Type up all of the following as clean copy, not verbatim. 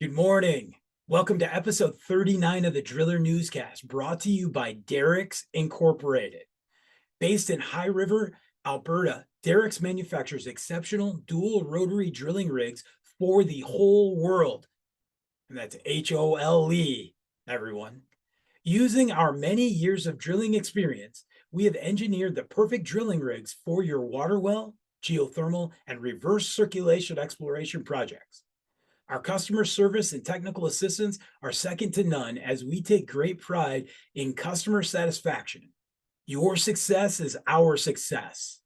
Good morning. Welcome to episode 39 of the Driller Newscast, brought to you by Derrick's Incorporated. Based in High River, Alberta, Derrick's manufactures exceptional dual rotary drilling rigs for the whole world. And that's HOLE, everyone. Using our many years of drilling experience, we have engineered the perfect drilling rigs for your water well, geothermal, and reverse circulation exploration projects. Our customer service and technical assistance are second to none as we take great pride in customer satisfaction. Your success is our success.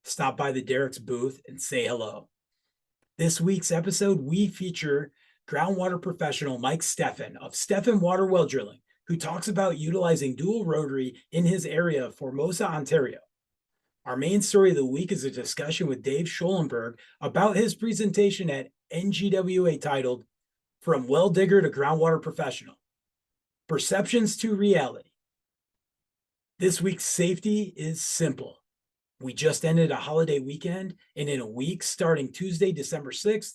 Stop by the Derrick's booth and say hello. This week's episode, we feature groundwater professional Mike Steffen of Steffen Water Well Drilling, who talks about utilizing dual rotary in his area of Formosa, Ontario. Our main story of the week is a discussion with Dave Schulenberg about his presentation at NGWA titled From Well Digger to Groundwater Professional, Perceptions to Reality. This week's safety is simple. We just ended a holiday weekend, and in a week, starting Tuesday, December 6th,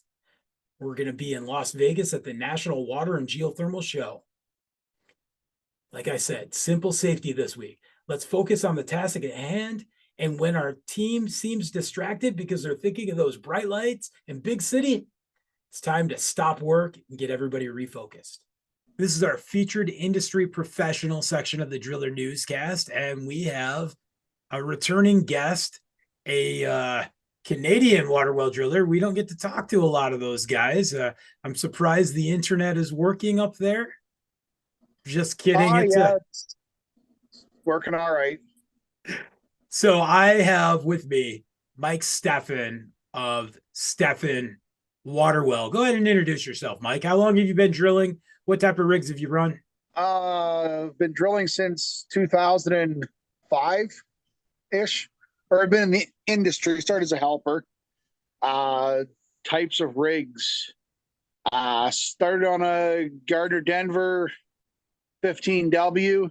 we're going to be in Las Vegas at the National Water and Geothermal Show. Like I said, simple safety this week. Let's focus on the task at hand. And when our team seems distracted because they're thinking of those bright lights and big city, it's time to stop work and get everybody refocused. This is our featured industry professional section of the Driller Newscast, and we have a returning guest, a Canadian water well driller. We don't get to talk to a lot of those guys. I'm surprised the internet is working up there. Just kidding. It's working all right. So I have with me Mike Steffen of Steffen Water Well. Go ahead and introduce yourself, Mike. How long have you been drilling? What type of rigs have you run? I've been drilling since 2005-ish, or I've been in the industry. Started as a helper. Types of rigs. Started on a Gardner Denver 15W.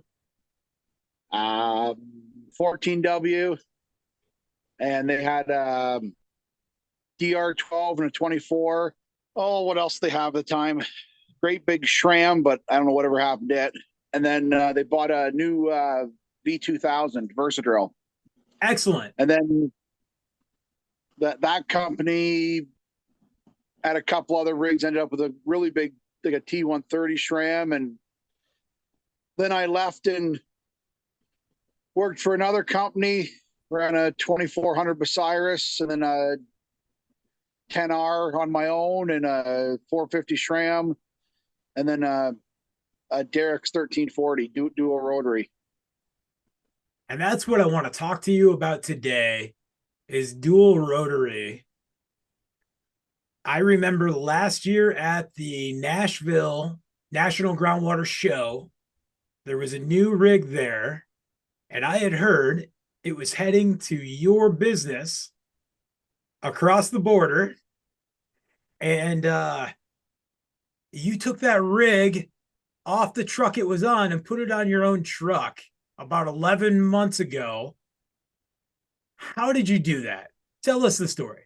14W, and they had DR12 and a 24. Oh, what else they have at the time? Great big SRAM, but I don't know whatever happened to it. And then they bought a new V2000 Versadrill. Excellent. And then that company had a couple other rigs, ended up with a really big, like a T130 SRAM. And then I left and worked for another company, ran a 2400 Bucyrus, and then a 10R on my own, and a 450 SRAM, and then a Derrick's 1340 dual rotary. And that's what I want to talk to you about today is dual rotary. I remember last year at the Nashville National Groundwater Show, there was a new rig there. And I had heard it was heading to your business across the border. And you took that rig off the truck it was on and put it on your own truck about 11 months ago. How did you do that? Tell us the story.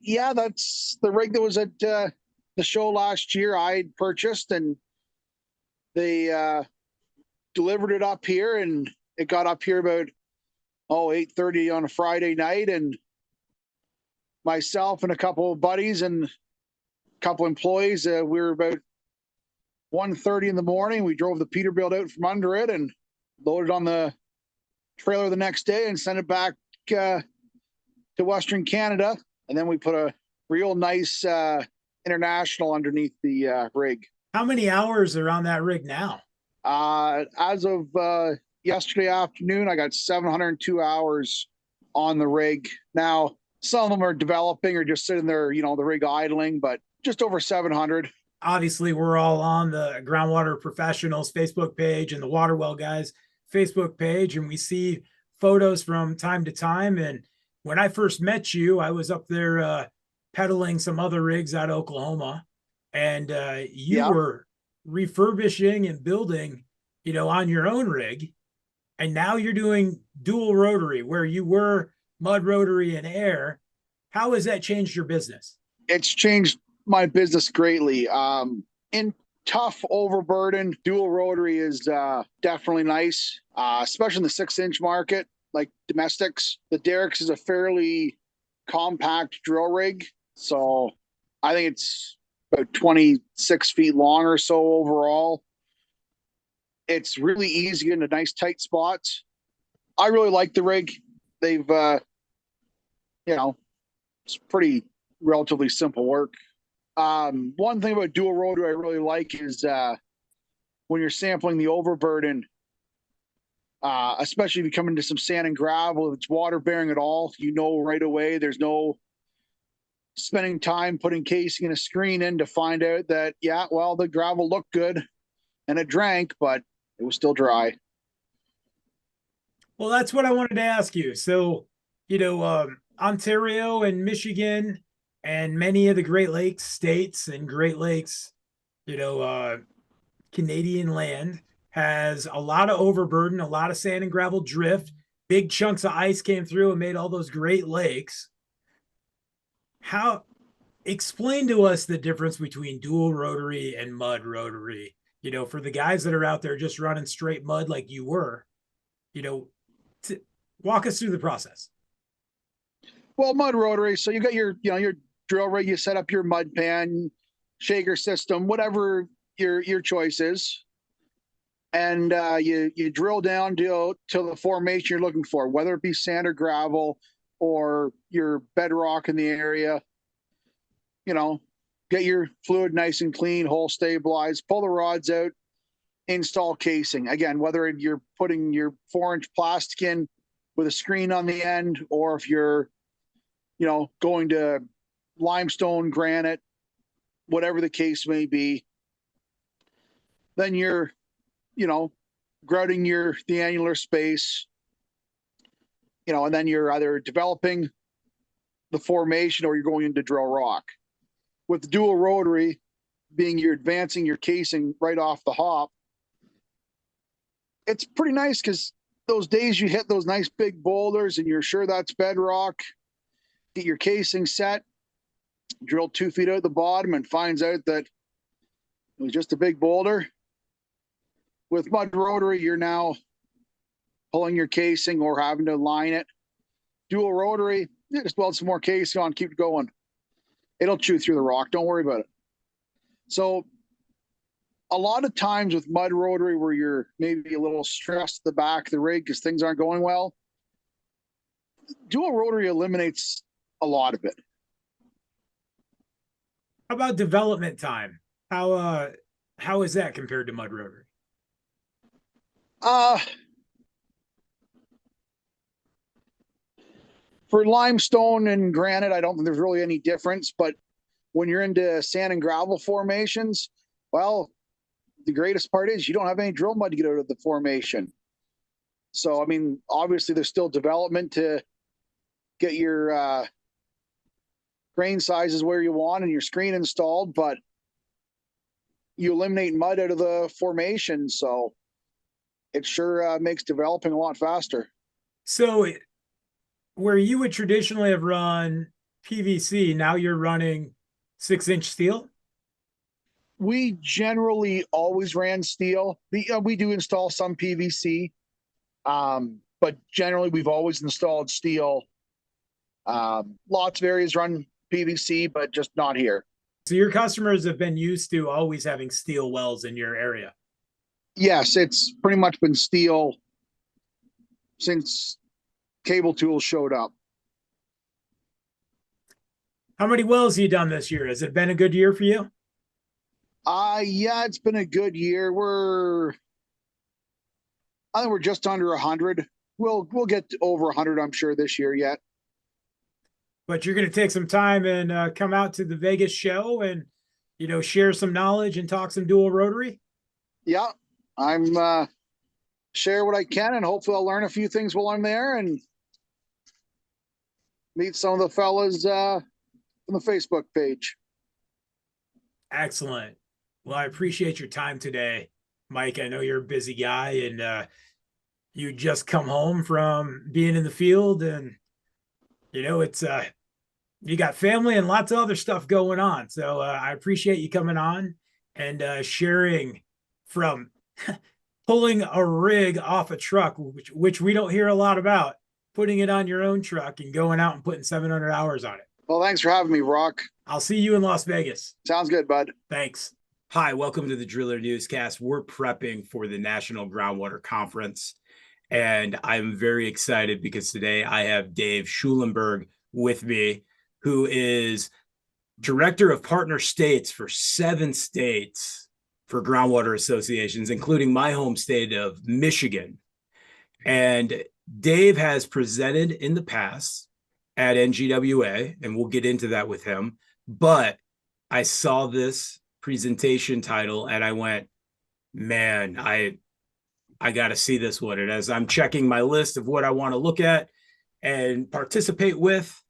Yeah, that's the rig that was at the show last year. I purchased, and they delivered it up here, and it got up here about 8:30 on a Friday night, and myself and a couple of buddies and a couple employees, we were about 1:30 in the morning. We drove the Peterbilt out from under it and loaded on the trailer the next day and sent it back to Western Canada, and then we put a real nice international underneath the rig. How many hours are on that rig now? As of yesterday afternoon, I got 702 hours on the rig. Now, some of them are developing or just sitting there, the rig idling, but just over 700. Obviously, we're all on the Groundwater Professionals Facebook page and the Water Well Guys Facebook page, and we see photos from time to time. And when I first met you, I was up there peddling some other rigs out of Oklahoma, and you were refurbishing and building, on your own rig. And now you're doing dual rotary where you were mud rotary and air. How has that changed your business? It's changed my business greatly. In tough overburden, dual rotary is definitely nice, especially in the 6-inch market, like domestics. The Derrick's is a fairly compact drill rig, so I think it's about 26 feet long or so overall. It's really easy into nice tight spots. I really like the rig. They've, it's pretty relatively simple work. One thing about dual rotary I really like is when you're sampling the overburden, especially if you come into some sand and gravel, if it's water bearing at all, right away. There's no spending time putting casing and a screen in to find out that, the gravel looked good and it drank, but it was still dry. Well, that's what I wanted to ask you. So, Ontario and Michigan and many of the Great Lakes states and Great Lakes, Canadian land has a lot of overburden, a lot of sand and gravel drift. Big chunks of ice came through and made all those Great Lakes. Explain to us the difference between dual rotary and mud rotary, for the guys that are out there just running straight mud like you were, walk us through the process. Well, mud rotary. So you got your drill rig, you set up your mud pan, shaker system, whatever your choice is. And you drill down to the formation you're looking for, whether it be sand or gravel or your bedrock in the area. Get your fluid nice and clean, hole stabilized, pull the rods out, install casing. Again, whether you're putting your 4-inch plastic in with a screen on the end, or if you're, going to limestone, granite, whatever the case may be, then you're, grouting the annular space, and then you're either developing the formation or you're going into drill rock. With the dual rotary being you're advancing your casing right off the hop, it's pretty nice because those days you hit those nice big boulders and you're sure that's bedrock, get your casing set, drill 2 feet out the bottom and finds out that it was just a big boulder. With mud rotary, you're now pulling your casing or having to line it. Dual rotary, you just weld some more casing on, keep going. It'll chew through the rock. Don't worry about it. So a lot of times with mud rotary where you're maybe a little stressed at the back of the rig because things aren't going well, dual rotary eliminates a lot of it. How about development time? How is that compared to mud rotary? For limestone and granite, I don't think there's really any difference. But when you're into sand and gravel formations, well, the greatest part is you don't have any drill mud to get out of the formation. So, I mean, obviously there's still development to get your grain sizes where you want and your screen installed, but you eliminate mud out of the formation. So it sure makes developing a lot faster. So where you would traditionally have run PVC, now you're running 6-inch steel? We generally always ran steel. We do install some PVC, but generally we've always installed steel. Lots of areas run PVC, but just not here. So your customers have been used to always having steel wells in your area? Yes, it's pretty much been steel since cable tools showed up. How many wells have you done this year? Has it been a good year for you? Yeah, it's been a good year. I think we're just under 100. We'll get to over 100, I'm sure, this year yet. But you're going to take some time and come out to the Vegas show and, share some knowledge and talk some dual rotary? Yeah, I'm share what I can, and hopefully I'll learn a few things while I'm there and meet some of the fellas on the Facebook page. Excellent. Well, I appreciate your time today, Mike. I know you're a busy guy and you just come home from being in the field, and it's You got family and lots of other stuff going on. So I appreciate you coming on and sharing from pulling a rig off a truck, which we don't hear a lot about, putting it on your own truck and going out and putting 700 hours on it. Well, thanks for having me, Brock. I'll see you in Las Vegas. Sounds good, bud. Thanks. Hi, welcome to the Driller Newscast. We're prepping for the National Groundwater Conference, and I'm very excited because today I have Dave Schulenberg with me, who is director of partner states for 7 states for groundwater associations, including my home state of Michigan. And Dave has presented in the past at NGWA, and we'll get into that with him. But I saw this presentation title and I went, man, I got to see this one. And as I'm checking my list of what I want to look at and participate with,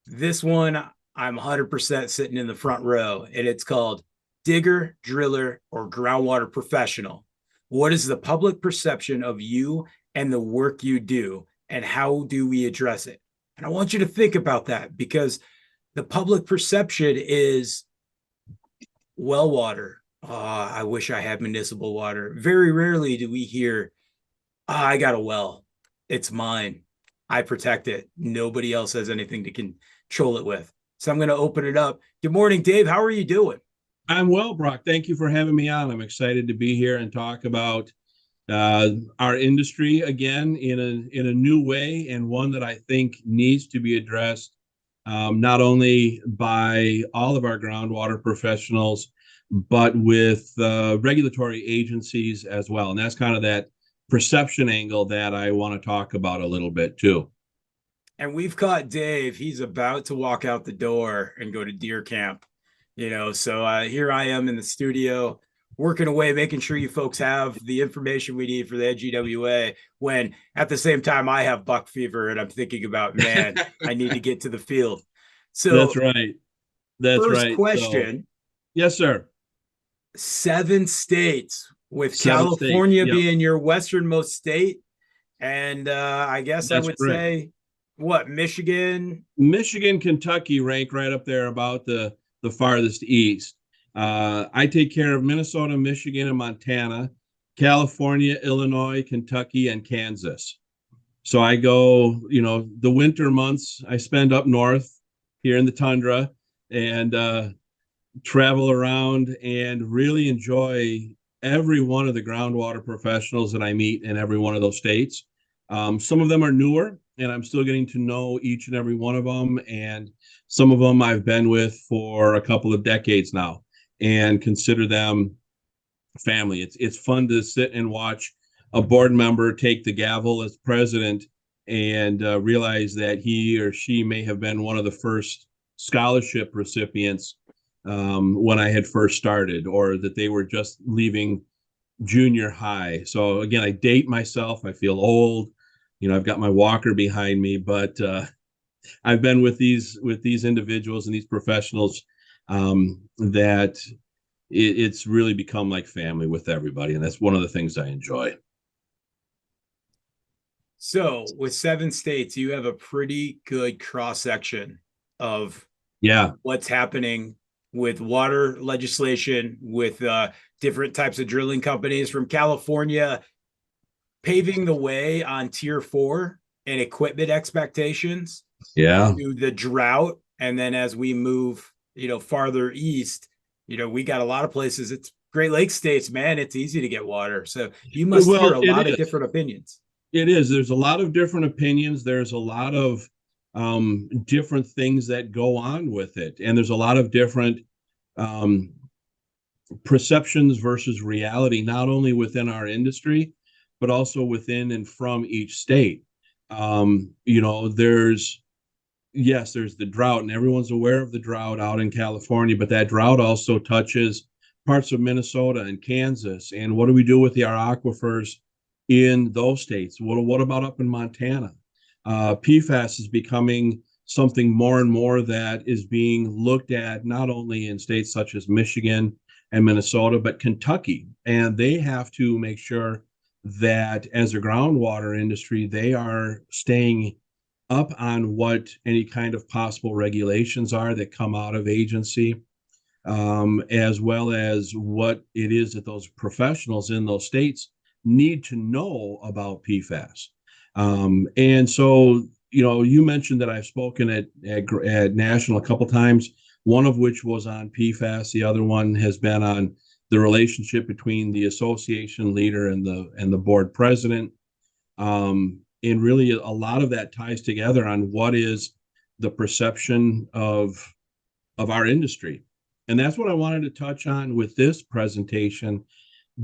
this one, I'm 100% sitting in the front row, and it's called Digger, Driller, or Groundwater Professional. What is the public perception of you and the work you do, and how do we address it? And I want you to think about that, because the public perception is well water. I wish I had municipal water. Very rarely do we hear, I got a well. It's mine. I protect it. Nobody else has anything to control it with. So I'm going to open it up. Good morning, Dave. How are you doing? I'm well, Brock. Thank you for having me on. I'm excited to be here and talk about our industry again in a new way, and one that I think needs to be addressed not only by all of our groundwater professionals, but with regulatory agencies as well. And that's kind of that perception angle that I want to talk about a little bit too. And we've caught Dave. He's about to walk out the door and go to deer camp, so here I am in the studio working away, making sure you folks have the information we need for the NGWA, when at the same time I have buck fever and I'm thinking about, man, I need to get to the field. So that's right. That's first right. question. So, yes, sir. 7 states, with 7 California states, yep. being your westernmost state. And I guess That's I would correct. say, what, Michigan? Michigan, Kentucky rank right up there about the farthest east. I take care of Minnesota, Michigan, and Montana, California, Illinois, Kentucky, and Kansas. So I go, the winter months I spend up north here in the tundra, and travel around and really enjoy every one of the groundwater professionals that I meet in every one of those states. Some of them are newer, and I'm still getting to know each and every one of them. And some of them I've been with for a couple of decades now and consider them family. It's fun to sit and watch a board member take the gavel as president and realize that he or she may have been one of the first scholarship recipients when I had first started, or that they were just leaving junior high. So again, I date myself. I feel old. I've got my walker behind me, but I've been with these individuals and these professionals that it's really become like family with everybody. And that's one of the things I enjoy. So with 7 states, you have a pretty good cross section of what's happening with water legislation, with different types of drilling companies, from California paving the way on tier 4 and equipment expectations to the drought. And then as we move, farther east, we got a lot of places. It's Great Lakes states, man, it's easy to get water. So you must hear a lot of different opinions. It is. There's a lot of different opinions. There's a lot of different things that go on with it. And there's a lot of different perceptions versus reality, not only within our industry, but also within and from each state. There's the drought, and everyone's aware of the drought out in California, but that drought also touches parts of Minnesota and Kansas. And what do we do with our aquifers in those states? What about up in Montana? PFAS is becoming something more and more that is being looked at not only in states such as Michigan and Minnesota, but Kentucky. And they have to make sure that as a groundwater industry, they are staying up on what any kind of possible regulations are that come out of agency, as well as what it is that those professionals in those states need to know about PFAS. And so, you mentioned that I've spoken at National a couple times, one of which was on PFAS. The other one has been on the relationship between the association leader and the board president. And really, a lot of that ties together on what is the perception of our industry. And that's what I wanted to touch on with this presentation,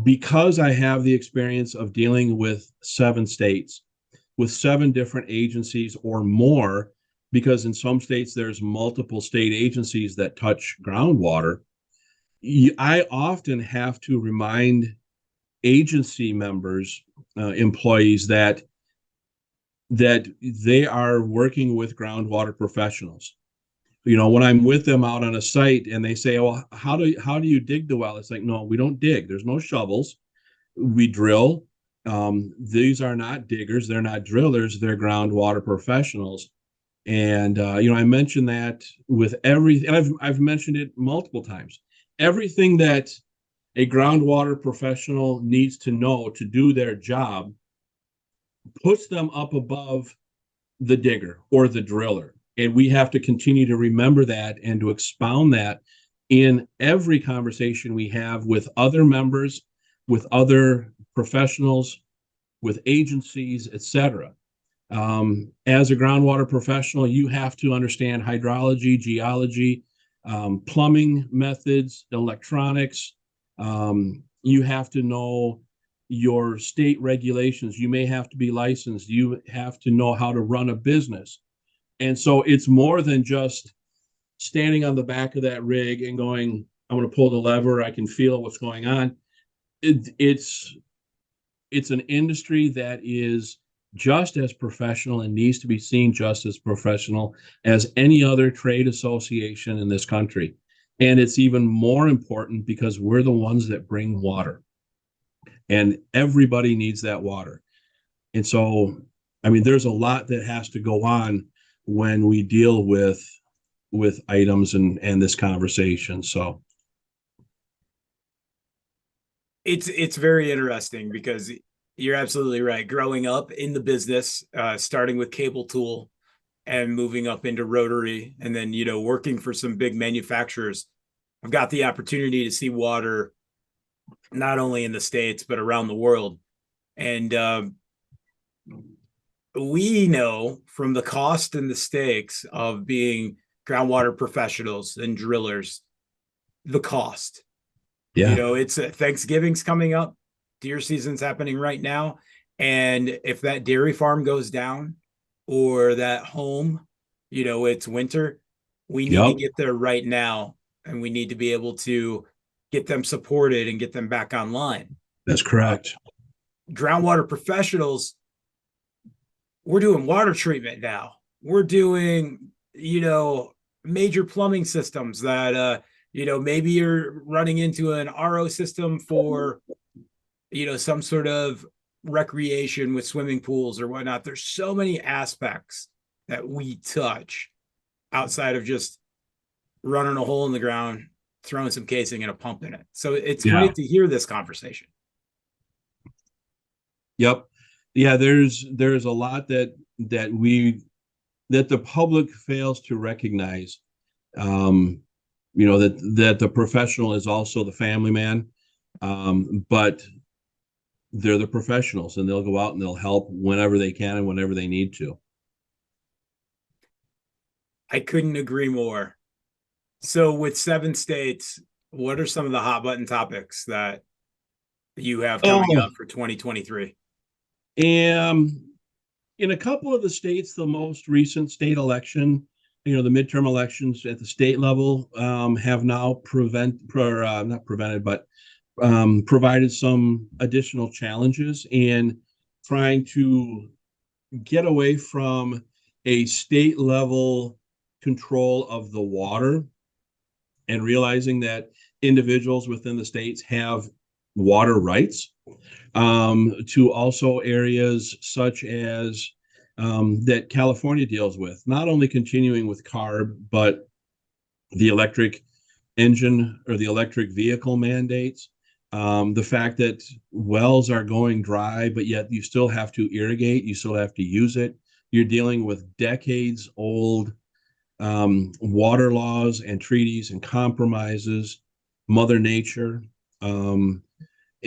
because I have the experience of dealing with 7 states, with 7 different agencies or more, because in some states there's multiple state agencies that touch groundwater. I often have to remind agency members, employees, that they are working with groundwater professionals. When I'm with them out on a site and they say, "Oh, how do you dig the well?" It's like, no, we don't dig. There's no shovels. We drill. These are not diggers. They're not drillers. They're groundwater professionals. And I mentioned that with everything, and I've mentioned it multiple times. Everything that a groundwater professional needs to know to do their job puts them up above the digger or the driller. And we have to continue to remember that and to expound that in every conversation we have with other members, with other professionals, with agencies, etc. As a groundwater professional, you have to understand hydrology, geology, plumbing methods, electronics. You have to know your state regulations. You may have to be licensed. You have to know how to run a business. And so it's more than just standing on the back of that rig and going, "I'm going to pull the lever. I can feel what's going on." It's an industry that is just as professional and needs to be seen just as professional as any other trade association in this country. And it's even more important because we're the ones that bring water. And everybody needs that water. And so, there's a lot that has to go on when we deal with items and this conversation. So it's very interesting because you're absolutely right. Growing up in the business, starting with cable tool and moving up into rotary, and then working for some big manufacturers, I've got the opportunity to see water not only in the States but around the world. And we know from the cost and the stakes of being groundwater professionals and drillers, the cost. yeah, It's Thanksgiving's coming up, deer season's happening right now, and if that dairy farm goes down or that home, it's winter, we need to get there right now, and we need to be able to get them supported and get them back online. That's correct. Groundwater professionals, we're doing water treatment now. We're doing, major plumbing systems that, maybe you're running into an RO system for, some sort of recreation with swimming pools or whatnot. There's so many aspects that we touch outside of just running a hole in the ground, throwing some casing and a pump in it. So it's great to hear this conversation. Yep. Yeah, there's a lot that the public fails to recognize. That the professional is also the family man, but they're the professionals, and they'll go out and they'll help whenever they can and whenever they need to. I couldn't agree more. So with 7 states, what are some of the hot button topics that you have coming up for 2023? In a couple of the states, the most recent state election, the midterm elections at the state level have now provided some additional challenges in trying to get away from a state level control of the water and realizing that individuals within the states have water rights, to also areas such as that California deals with, not only continuing with CARB, but the electric engine or the electric vehicle mandates. The fact that wells are going dry, but yet you still have to irrigate, you still have to use it. You're dealing with decades old water laws and treaties and compromises, Mother Nature, and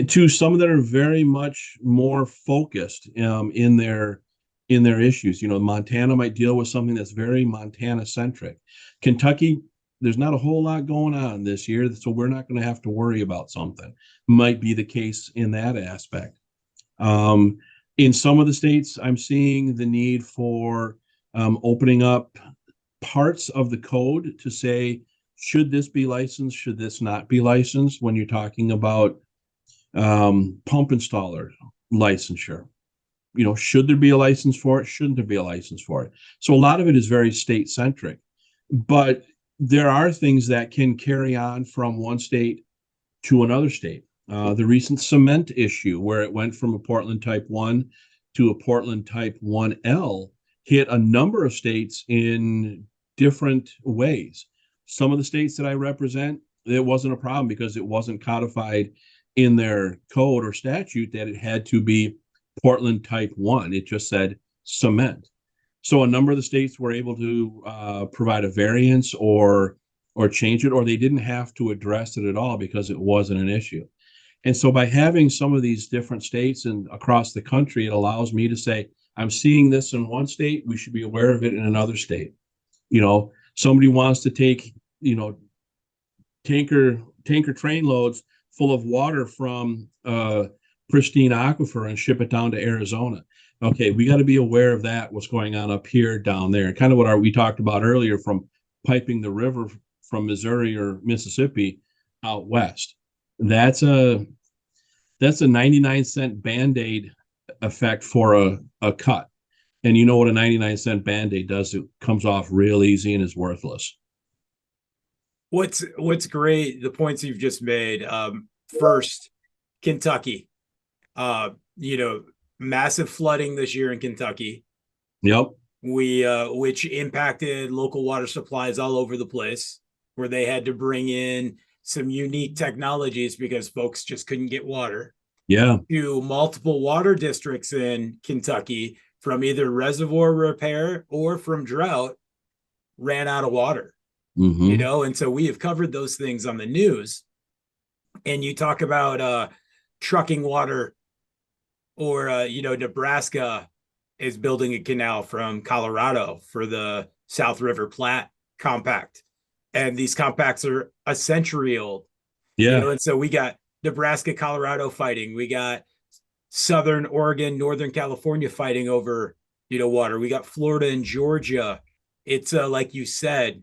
to some that are very much more focused in their issues. Montana might deal with something that's very Montana centric. Kentucky, there's not a whole lot going on this year, so we're not going to have to worry about something. Might be the case in that aspect. In some of the states, I'm seeing the need for opening up parts of the code to say, should this be licensed? Should this not be licensed? When you're talking about pump installer licensure, should there be a license for it? Shouldn't there be a license for it? So a lot of it is very state centric, but there are things that can carry on from one state to another state. The recent cement issue, where it went from a Portland Type 1 to a Portland Type 1L, hit a number of states in different ways. Some of the states that I represent, it wasn't a problem because it wasn't codified in their code or statute that it had to be Portland Type 1. It just said cement. So a number of the states were able to provide a variance or change it, or they didn't have to address it at all because it wasn't an issue. And so by having some of these different states and across the country, it allows me to say, I'm seeing this in one state, we should be aware of it in another state. Somebody wants to take, tanker train loads full of water from pristine aquifer and ship it down to Arizona. Okay, we got to be aware of that, what's going on up here, down there. Kind of what we talked about earlier from piping the river from Missouri or Mississippi out west. That's a 99-cent Band-Aid effect for a cut. And you know what a 99-cent Band-Aid does? It comes off real easy and is worthless. What's great, the points you've just made. First, Kentucky. Massive flooding this year in Kentucky. Yep. Which impacted local water supplies all over the place, where they had to bring in some unique technologies because folks just couldn't get water. Yeah. To multiple water districts in Kentucky, from either reservoir repair or from drought, ran out of water. Mm-hmm. And so we have covered those things on the news. And you talk about trucking water, or Nebraska is building a canal from Colorado for the South River Platte compact. And these compacts are a century old. Yeah. And so we got Nebraska, Colorado fighting. We got Southern Oregon, Northern California fighting over, water. We got Florida and Georgia. It's like you said,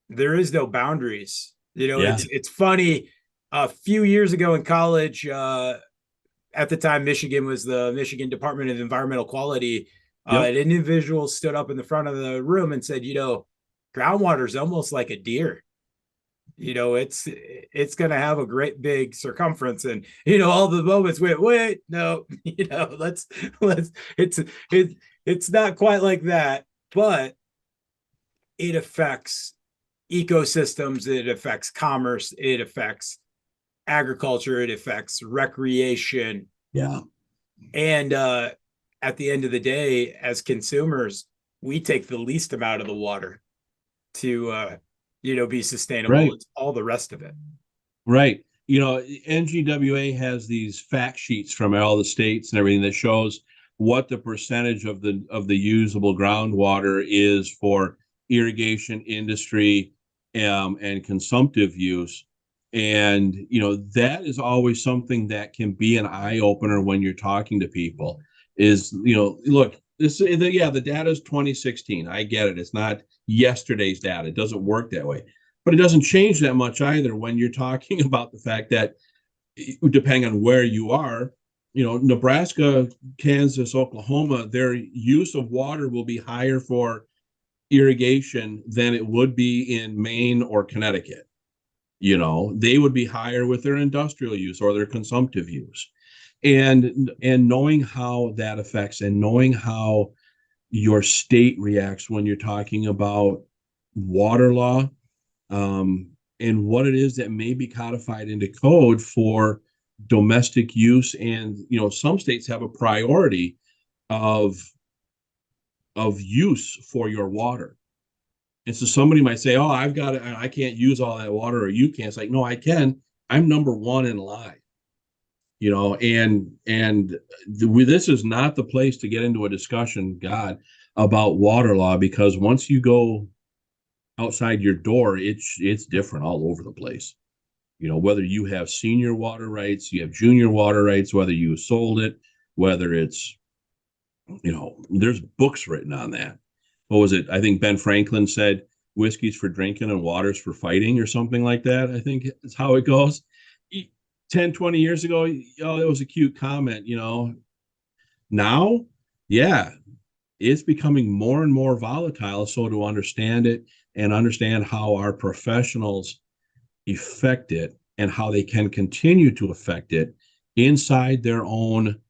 there is no boundaries. It's funny. A few years ago in college, at the time, Michigan was the Michigan Department of Environmental Quality. An individual stood up in the front of the room and said, groundwater is almost like a deer. It's going to have a great big circumference, and all the moments wait, no, it's not quite like that, but it affects ecosystems, it affects commerce, it affects agriculture, it affects recreation. Yeah. And at the end of the day, as consumers, we take the least amount of the water to be sustainable. Right. It's all the rest of it. Right. NGWA has these fact sheets from all the states and everything that shows what the percentage of the usable groundwater is for irrigation, industry, and consumptive use. And, that is always something that can be an eye opener when you're talking to people is, look, the data is 2016. I get it. It's not yesterday's data. It doesn't work that way, but it doesn't change that much either when you're talking about the fact that depending on where you are, Nebraska, Kansas, Oklahoma, their use of water will be higher for irrigation than it would be in Maine or Connecticut. They would be higher with their industrial use or their consumptive use. And knowing how that affects and knowing how your state reacts when you're talking about water law, and what it is that may be codified into code for domestic use. And, some states have a priority of use for your water. And so somebody might say, oh, I can't use all that water, or you can't. It's like, no, I can. I'm number one in line. This is not the place to get into a discussion, God, about water law, because once you go outside your door, it's different all over the place. Whether you have senior water rights, you have junior water rights, whether you sold it, whether it's, there's books written on that. What was it? I think Ben Franklin said whiskey's for drinking and water's for fighting, or something like that. I think it's how it goes. 10, 20 years ago, that was a cute comment. Now, yeah, it's becoming more and more volatile. So to understand it and understand how our professionals affect it and how they can continue to affect it inside their own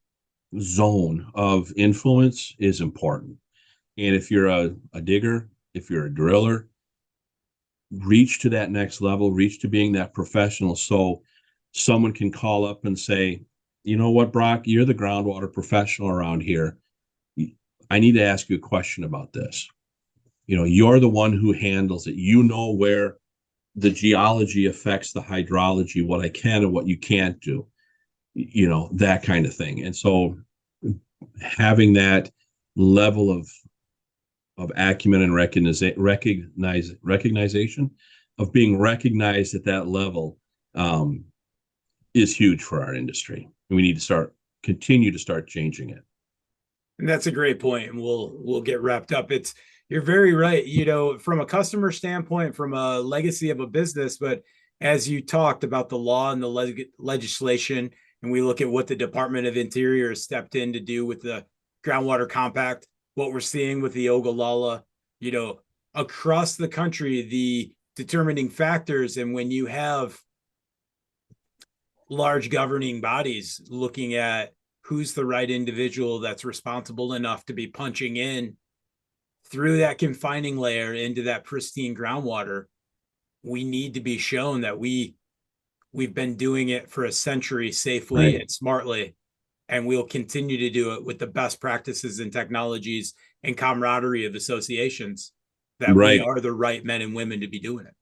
zone of influence is important. And if you're a digger, if you're a driller, reach to that next level, reach to being that professional. So someone can call up and say, you know what, Brock, you're the groundwater professional around here. I need to ask you a question about this. You're the one who handles it. Where the geology affects the hydrology, what I can and what you can't do, that kind of thing. And so having that level of acumen and recognition of being recognized at that level is huge for our industry. And we need to continue to start changing it. And that's a great point. And we'll get wrapped up. You're very right, from a customer standpoint, from a legacy of a business, but as you talked about the law and the legislation, and we look at what the Department of Interior has stepped in to do with the Groundwater Compact, what we're seeing with the Ogallala, across the country, the determining factors. And when you have large governing bodies looking at who's the right individual that's responsible enough to be punching in through that confining layer into that pristine groundwater, we need to be shown that we've been doing it for a century safely and smartly, and we'll continue to do it with the best practices and technologies and camaraderie of associations, that we are the right men and women to be doing it.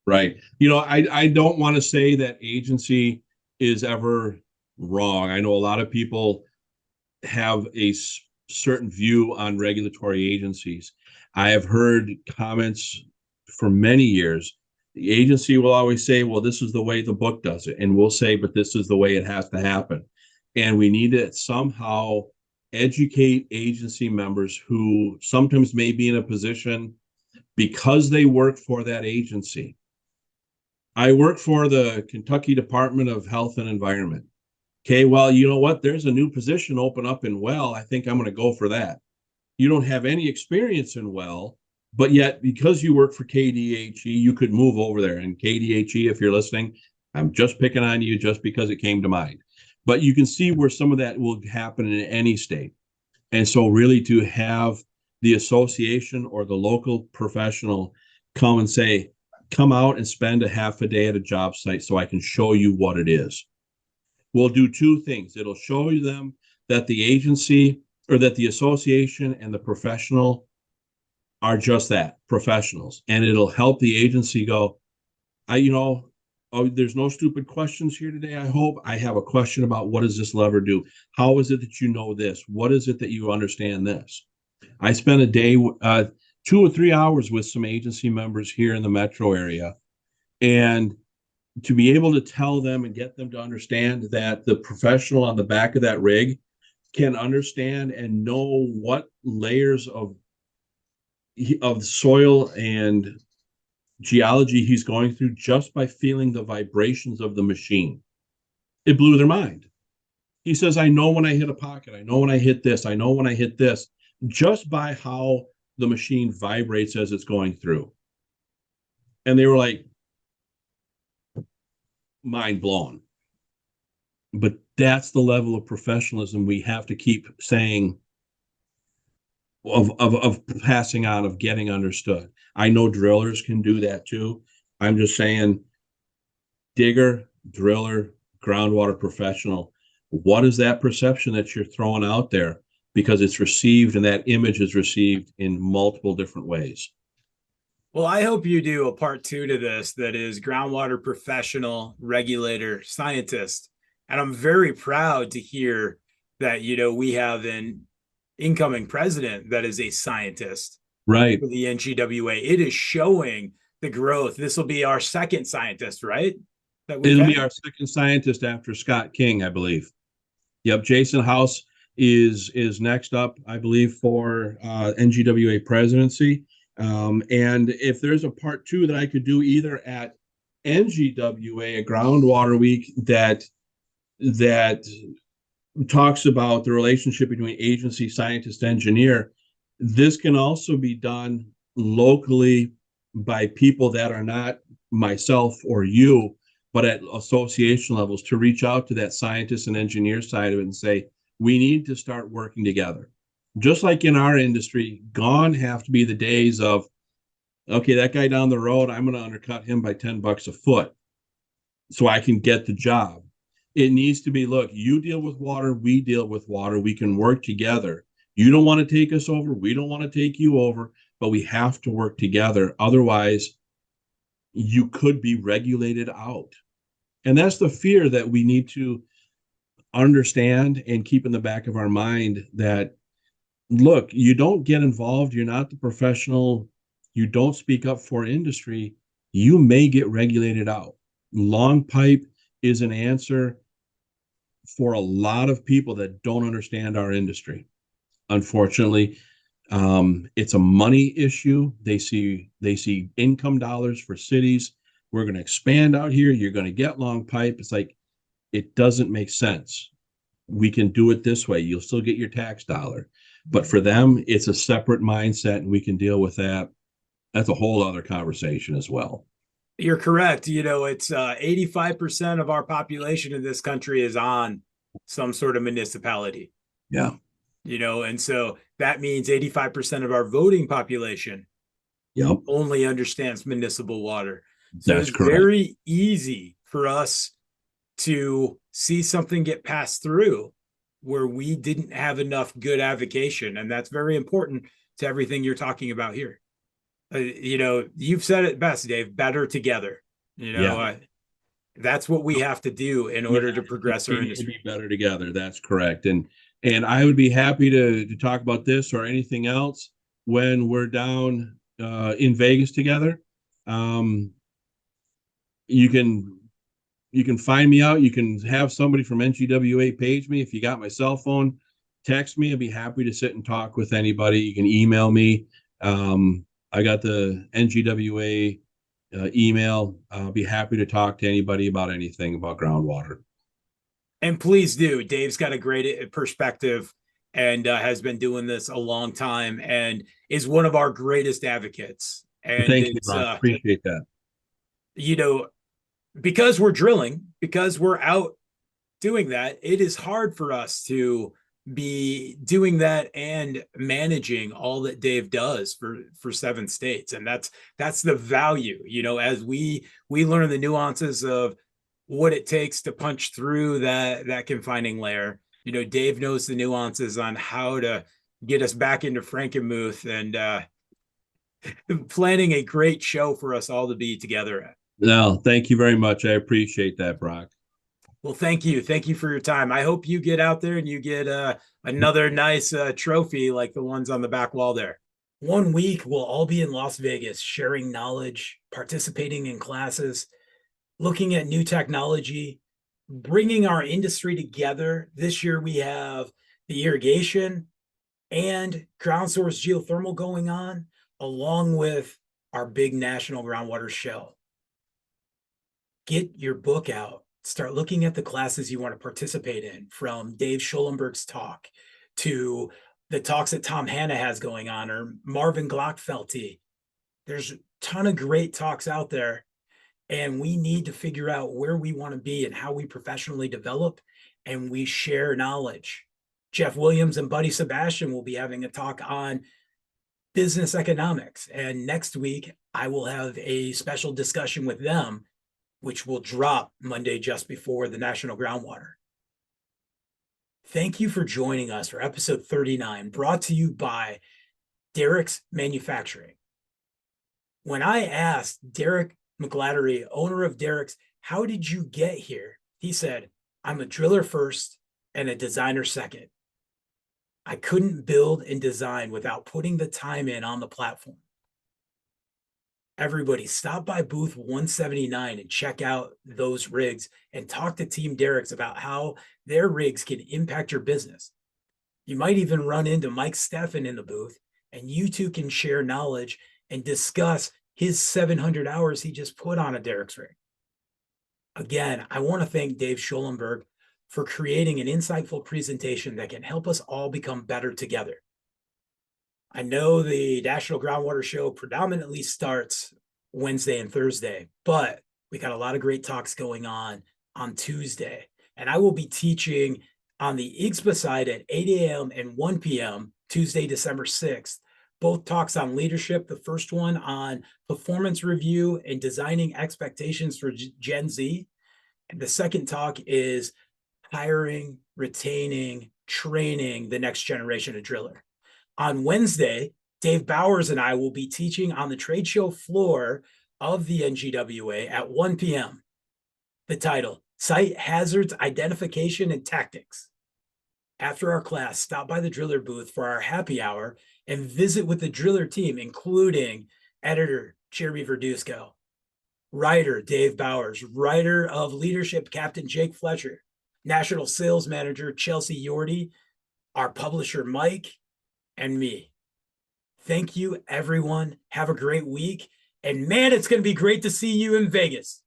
Right. I don't want to say that agency is ever wrong. I know a lot of people have a certain view on regulatory agencies. I have heard comments for many years. The agency will always say, well, this is the way the book does it. And we'll say, but this is the way it has to happen. And we need to somehow educate agency members who sometimes may be in a position because they work for that agency. I work for the Kentucky Department of Health and Environment. Okay, well, you know what? There's a new position open up in well. I think I'm going to go for that. You don't have any experience in well, but yet because you work for KDHE, you could move over there. And KDHE, if you're listening, I'm just picking on you just because it came to mind. But you can see where some of that will happen in any state. And so really to have the association or the local professional come and say, come out and spend a half a day at a job site so I can show you what it is. We'll do two things. It'll show you them that the agency or that the association and the professional are just that, professionals. And it'll help the agency go, there's no stupid questions here today. I hope I have a question about what does this lever do? How is it that you know this? What is it that you understand this? I spent a day, 2 or 3 hours with some agency members here in the metro area. And to be able to tell them and get them to understand that the professional on the back of that rig can understand and know what layers of soil and geology he's going through just by feeling the vibrations of the machine. It blew their mind. He says, I know when I hit a pocket. I know when I hit this. I know when I hit this, just by how the machine vibrates as it's going through. And they were like, mind blown. But that's the level of professionalism we have to keep saying. of passing on, of getting understood. I know drillers can do that too. I'm just saying, digger, driller, groundwater professional, what is that perception that you're throwing out there? Because it's received, and that image is received in multiple different ways. Well, I hope you do a part 2 to this that is groundwater professional, regulator, scientist. And I'm very proud to hear that, we have an incoming president that is a scientist Right. for the NGWA. It is showing the growth. This will be our second scientist, right? It'll be our second scientist after Scott King, I believe. Yep, Jason House is next up, I believe, for NGWA presidency. And if there's a part 2 that I could do either at NGWA, a Groundwater Week that talks about the relationship between agency, scientist, engineer, this can also be done locally by people that are not myself or you, but at association levels, to reach out to that scientist and engineer side of it and say, we need to start working together. Just like in our industry, gone have to be the days of, okay, that guy down the road, I'm going to undercut him by $10 a foot so I can get the job. It needs to be, look, you deal with water, we deal with water, we can work together. You don't want to take us over, we don't want to take you over, but we have to work together. Otherwise, you could be regulated out. And that's the fear that we need to understand and keep in the back of our mind, that, look, you don't get involved, you're not the professional, you don't speak up for industry, you may get regulated out. Long pipe is an answer for a lot of people that don't understand our industry. Unfortunately, it's a money issue. They see income dollars for cities. We're going to expand out here. You're going to get long pipe. It's like, it doesn't make sense. We can do it this way. You'll still get your tax dollar. But for them, it's a separate mindset, and we can deal with that. That's a whole other conversation as well. You're correct. It's 85% of our population in this country is on some sort of municipality. Yeah. And so that means 85% of our voting population only understands municipal water. So That's it's correct. very easy for us to see something get passed through where we didn't have enough good advocation. And that's very important to everything you're talking about here. You've said it best, Dave, better together. That's what we have to do in order to progress our industry. Be better together. That's correct. And I would be happy to talk about this or anything else when we're down in Vegas together. You can find me out. You can have somebody from NGWA page me. If you got my cell phone, text me. I'd be happy to sit and talk with anybody. You can email me. I got the NGWA email. I'll be happy to talk to anybody about anything about groundwater. And please do. Dave's got a great perspective and has been doing this a long time and is one of our greatest advocates. And thank you, Brock. Appreciate that. Because we're drilling, because we're out doing that, it is hard for us to be doing that and managing all that Dave does for 7 states. And that's the value, as we learn the nuances of what it takes to punch through that confining layer. Dave knows the nuances on how to get us back into Frankenmuth and planning a great show for us all to be together at. No, thank you very much. I appreciate that, Brock. Well, thank you. Thank you for your time. I hope you get out there and you get another nice trophy like the ones on the back wall there. 1 week, we'll all be in Las Vegas, sharing knowledge, participating in classes, looking at new technology, bringing our industry together. This year, we have the irrigation and ground source geothermal going on, along with our big national groundwater show. Get your book out. Start looking at the classes you want to participate in, from Dave Schulenberg's talk to the talks that Tom Hanna has going on, or Marvin Glockfelty. There's a ton of great talks out there, and we need to figure out where we want to be and how we professionally develop and we share knowledge. Jeff Williams and Buddy Sebastian will be having a talk on business economics. And next week, I will have a special discussion with them, which will drop Monday just before the National Groundwater. Thank you for joining us for episode 39, brought to you by Derek's Manufacturing. When I asked Derek McGlattery, owner of Derek's, how did you get here? He said, I'm a driller first and a designer second. I couldn't build and design without putting the time in on the platform. Everybody, stop by booth 179 and check out those rigs and talk to Team Derek's about how their rigs can impact your business. You might even run into Mike Steffen in the booth, and you two can share knowledge and discuss his 700 hours he just put on a Derek's rig. Again, I want to thank Dave Schulenberg for creating an insightful presentation that can help us all become better together. I know the National Groundwater Show predominantly starts Wednesday and Thursday, but we got a lot of great talks going on Tuesday. And I will be teaching on the IGSPA side at 8 a.m. and 1 p.m. Tuesday, December 6th. Both talks on leadership. The first one on performance review and designing expectations for Gen Z. And the second talk is hiring, retaining, training the next generation of driller. On Wednesday, Dave Bowers and I will be teaching on the trade show floor of the NGWA at 1 p.m. The title, Site Hazards Identification and Tactics. After our class, stop by the driller booth for our happy hour and visit with the driller team, including editor Jeremy Verduzco, writer Dave Bowers, writer of Leadership Captain Jake Fletcher, national sales manager Chelsea Yordy, our publisher Mike, and me. Thank you, everyone. Have a great week. And man, it's going to be great to see you in Vegas.